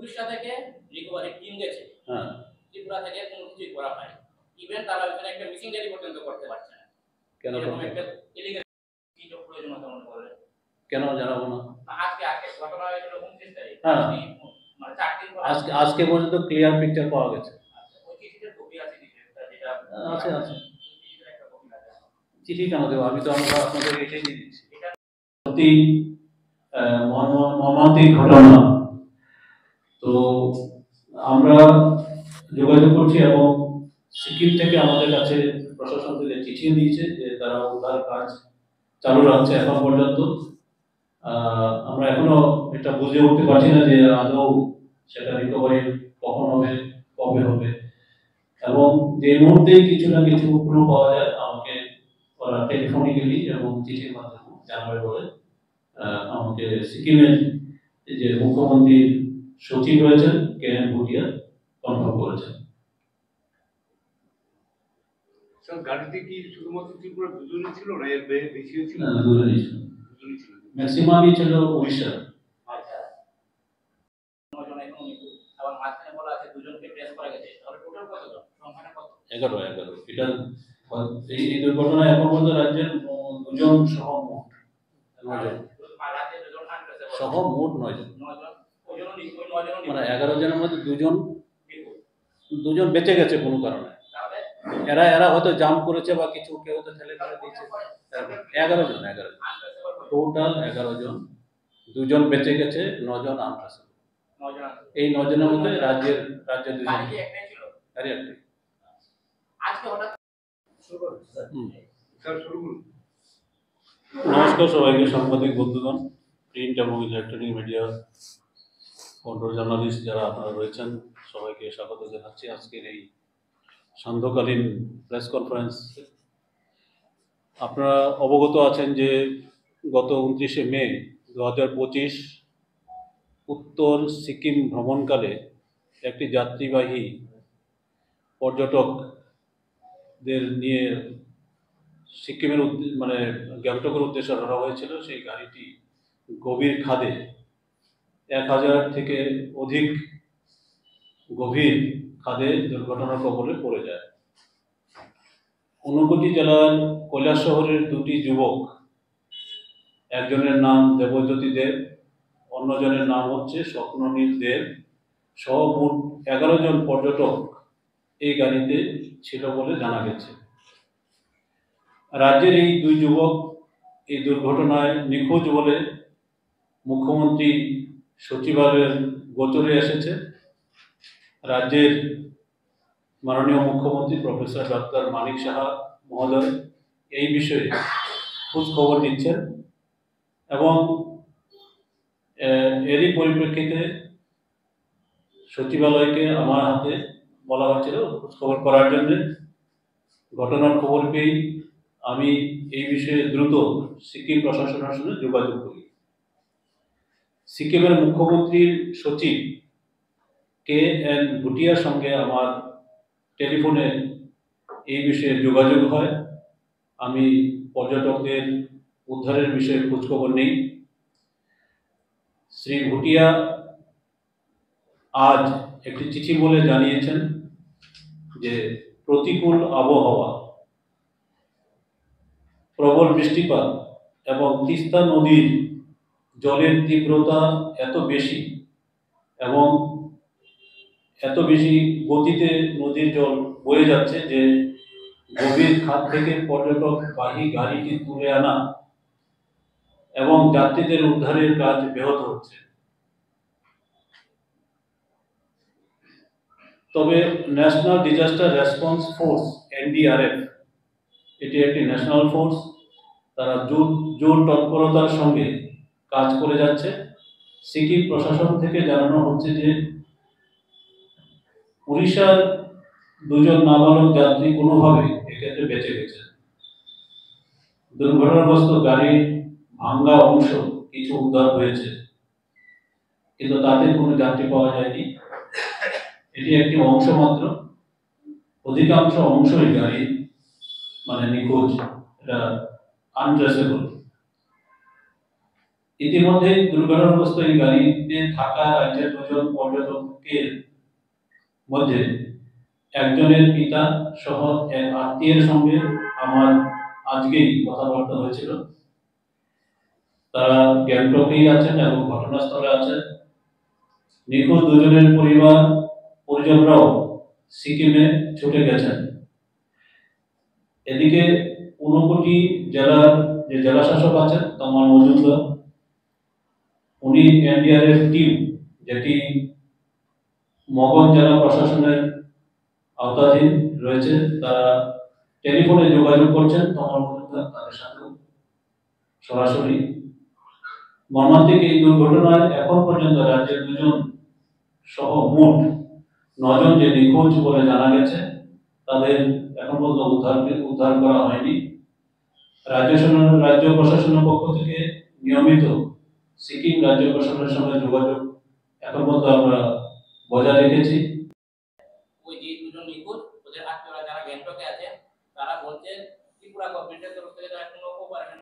উড়িষ্যা থেকে recovery team গেছে, হ্যাঁ, ত্রিপুরা থেকে কোনো কিছুই করা হয়। ইভেন তারা ওখানে একটা মিসিং ডায়েরি পর্যন্ত করতে পারছে না। কেন একটা ইলিগাল কি প্রয়োজনীয়তা মনে করে কেন জানাবো না? আজকে ঘটনা হয়েছিল 29 তারিখ, মানে 4 দিন পর আজকে পর্যন্ত ক্লিয়ার পিকচার পাওয়া গেছে। আচ্ছা, ওই চিঠিটার কপি আছে যেটা আছে চিঠিটার একটা কপি আছে। চিঠি কেন দেবো? আমি তো আপনাদের এটাই দিয়ে দিচ্ছি। এটা সত্যি মর্মান্তিক ঘটনা। তো আমরা যোগাযোগ করছি এবং সিকিম থেকে আমাদের কাছে প্রশাসন থেকে চিঠি দিয়েছে যে তারা উদ্ধার কাজ চালু রাখছে এখন পর্যন্ত। আমরা এখনো এটা বুঝে উঠতে পারছি না যে আদৌ সেটা রিকভারি কখন হবে, কবে হবে, এবং যে মুহূর্তেই কিছু না কিছু ক্লু পাওয়া যায় আমাকে ওরা টেলিফোনিক্যালি এবং চিঠির মাধ্যমে জানাবে বলে আমাকে সিকিমের যে মুখ্যমন্ত্রীর সচিব রয়েছেন কেএন ভুটিয়া কনফার্ম করেছেন। স্যার, গাড়িতে কি শুধুমাত্র ত্রিপুরা দুজনই ছিল না এর বেশিও ছিল? দুজনই ছিল, ম্যাক্সিমামই ছিল উড়িষ্যা। আচ্ছা, 9 জন এখন আবার মাঝখানে বলা আছে দুজনকে ট্রেস করা গেছে, তাহলে টোটাল কতজন? সংখ্যাটা কত? 11। এটা এই দুর্ঘটনায় এখন পর্যন্ত রাজ্যের 2 জন সহ মোট 9 জন, রাজ্যের 2 জন সহ মোট 9 জন। 9 জন ওই 9 জন মানে 11 জনের মধ্যে 2 জন বেঁচে গেছে কোনো কারণে। এরা হয়তো জাম্প করেছে বা কিছু কেউ তো ঠেলে ফেলে দিয়েছে। 11 জন টোটাল 11 জন, 2 জন বেঁচে গেছে, 9 জন আনট্রেসেবল। এই 9 জনের মধ্যে রাজ্যের 2 জন একটাই। আজকে হঠাৎ শুরু করুন স্যার, শুরু করুন। নমস্কার সবাইকে, সাংবাদিক বন্ধুগণ, প্রিন্ট এবং ইলেকট্রনিক মিডিয়া, কন্ট্রোল জার্নালিস্ট যারা আপনারা রয়েছেন, সবাইকে স্বাগত জানাচ্ছি আজকের এই সান্ধ্যকালীন প্রেস কনফারেন্স। আপনারা অবগত আছেন যে গত 29শে মে 2025 উত্তর সিকিম ভ্রমণকালে একটি যাত্রীবাহী পর্যটকদের নিয়ে সিকিমের মানে গ্যাংটকের উদ্দেশ্যে রওনা হয়েছিল। সেই গাড়িটি গভীর খাদে 1000 থেকে অধিক গভীর খাদে দুর্ঘটনার কবলে পড়ে যায়। ঊনকোটি জেলার কৈলাস শহরের 2টি যুবক, একজনের নাম দেবজ্যোতি দেব, অন্যজনের নাম হচ্ছে স্বপ্ননীল দেব, সহ মোট 11 জন পর্যটক এই গাড়িতে ছিল বলে জানা গেছে। রাজ্যের এই 2 যুবক এই দুর্ঘটনায় নিখোঁজ বলে মুখ্যমন্ত্রী সচিবালয়ের গোচরে এসেছে। রাজ্যের মাননীয় মুখ্যমন্ত্রী প্রফেসর ডক্টর মানিক সাহা মহোদয় এই বিষয়ে খোঁজ খবর নিচ্ছেন এবং এরই পরিপ্রেক্ষিতে সচিবালয়কে আমার হাতে বলা হয়েছিল খোঁজ খবর করার জন্য। ঘটনার খবর পেয়েই আমি এই বিষয়ে দ্রুত সিকিম প্রশাসনের সঙ্গে যোগাযোগ করি। সিকিমের মুখ্যমন্ত্রীর সচিব কেএন ভুটিয়ার সঙ্গে আমার টেলিফোনে এই বিষয়ে যোগাযোগ হয়। আমি পর্যটকদের উদ্ধারের বিষয়ে খোঁজখবর নেই। শ্রী ভুটিয়া আজ একটি চিঠি বলে জানিয়েছেন যে প্রতিকূল আবহাওয়া, প্রবল বৃষ্টিপাত এবং তিস্তা নদীর জলের তীব্রতা এত বেশি এবং এত বেশি গতিতে নদীর জল বয়ে যাচ্ছে যে গভীর খাদ থেকে পর্যটকবাহী গাড়িটি তুলে আনা এবং যাত্রীদের উদ্ধারের কাজ ব্যাহত হচ্ছে। তবে national disaster response force NDRF, এটি একটি ন্যাশনাল ফোর্স, তারা জোর তৎপরতার সঙ্গে কাজ করে যাচ্ছে। সিকিম প্রশাসন থেকে জানানো হচ্ছে যে উড়িষ্যার 2 জন নাবালক যাত্রী কোনোভাবে এক্ষেত্রে বেঁচে গেছে। দুর্ঘটনাগ্রস্ত গাড়ির ভাঙ্গা অংশ কিছু উদ্ধার হয়েছে, কিন্তু তাতে কোনো যাত্রী পাওয়া যায়নি। এটি একটি অংশ মাত্র, অধিকাংশ অংশই গাড়ি মানে নিখোঁজ, এটা আনট্রেসেবল। ইতিমধ্যে দুর্ঘটনাগ্রস্ত এই গাড়িতে থাকা রাজ্যের দুজন পর্যটকের মধ্যে একজনের পিতা সহ এক আত্মীয়ের সঙ্গে আমার আজকেই কথাবার্তা হয়েছিল। তারা গ্যাংটকেই আছেন এবং ঘটনাস্থলে আছেন। নিখোঁজ দুজনের পরিজনরাও সিকিমে ছুটে গেছেন। এদিকে ঊনকোটি জেলার যে জেলা শাসক আছেন তমাল মজুমদার, উনি এনডিআরএফ টিম যেটি মগন জেলা প্রশাসনের আওতাধীন রয়েছে, তারা টেলিফোনে যোগাযোগ করছেন তমাল মজুমদার তাদের সাথে সরাসরি। মর্মান্তিক এই দুর্ঘটনায় এখন পর্যন্ত রাজ্যের দুজন সহ মোট 9 জন যে নিখোঁজ বলে জানা গেছে, তাদের এখন পর্যন্ত উদ্ধার করা হয়নি। রাজ্য প্রশাসনের পক্ষ থেকে নিয়মিত সিকিম রাজ্য প্রশাসনের সঙ্গে যোগাযোগ এখন পর্যন্ত আমরা বজায় রেখেছি। ওই যে দুজন নিখোঁজ ওদের আত্মীয়রা যারা গ্যাংটকে আছে তারা বলছে ত্রিপুরা গভর্নমেন্টের তরফ থেকে তারা কোনো কোঅপারেশন